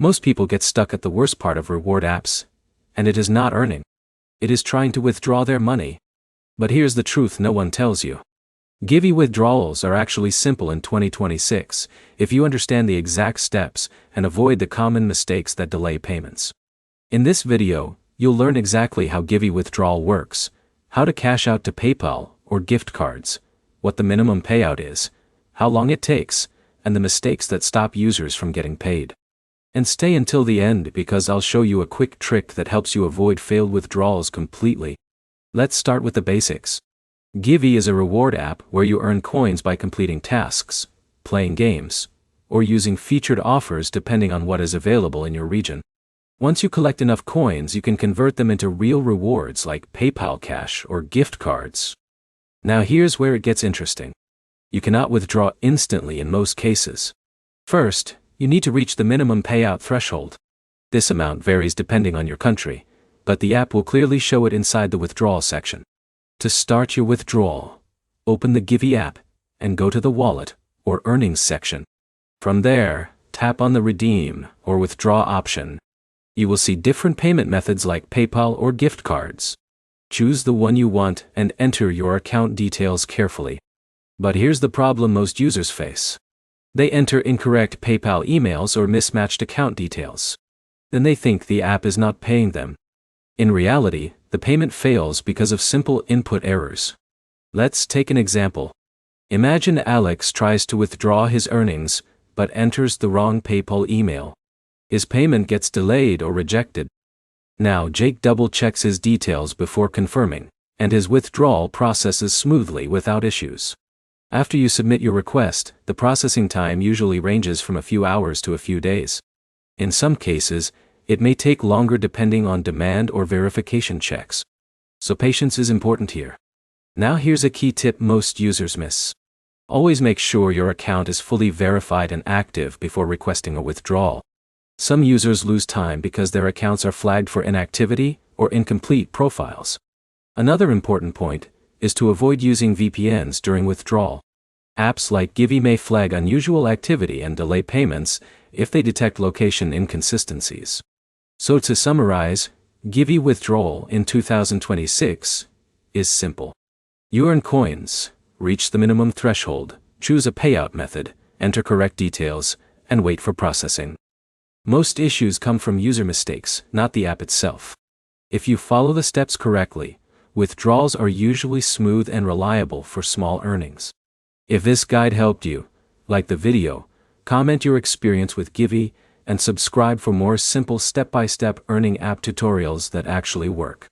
Most people get stuck at the worst part of reward apps, and it is not earning. It is trying to withdraw their money. But here's the truth no one tells you. Givvy withdrawals are actually simple in 2026 if you understand the exact steps and avoid the common mistakes that delay payments. In this video, you'll learn exactly how Givvy Withdrawal works, how to cash out to PayPal or gift cards, what the minimum payout is, how long it takes, and the mistakes that stop users from getting paid. And stay until the end because I'll show you a quick trick that helps you avoid failed withdrawals completely. Let's start with the basics. Givvy is a reward app where you earn coins by completing tasks, playing games, or using featured offers depending on what is available in your region. Once you collect enough coins, you can convert them into real rewards like PayPal cash or gift cards. Now here's where it gets interesting. You cannot withdraw instantly in most cases. First, you need to reach the minimum payout threshold. This amount varies depending on your country, but the app will clearly show it inside the withdrawal section. To start your withdrawal, open the Givvy app and go to the wallet or earnings section. From there, tap on the redeem or withdraw option. You will see different payment methods like PayPal or gift cards. Choose the one you want and enter your account details carefully. But here's the problem most users face. They enter incorrect PayPal emails or mismatched account details. Then they think the app is not paying them. In reality, the payment fails because of simple input errors. Let's take an example. Imagine Alex tries to withdraw his earnings, but enters the wrong PayPal email. His payment gets delayed or rejected. Now Jake double-checks his details before confirming, and his withdrawal processes smoothly without issues. After you submit your request, the processing time usually ranges from a few hours to a few days. In some cases, it may take longer depending on demand or verification checks. So patience is important here. Now here's a key tip most users miss. Always make sure your account is fully verified and active before requesting a withdrawal. Some users lose time because their accounts are flagged for inactivity or incomplete profiles. Another important point is to avoid using VPNs during withdrawal. Apps like Givvy may flag unusual activity and delay payments if they detect location inconsistencies. So to summarize, Givvy Withdrawal in 2026 is simple. You earn coins, reach the minimum threshold, choose a payout method, enter correct details, and wait for processing. Most issues come from user mistakes, not the app itself. If you follow the steps correctly, withdrawals are usually smooth and reliable for small earnings. If this guide helped you, like the video, comment your experience with Givvy, and subscribe for more simple step-by-step earning app tutorials that actually work.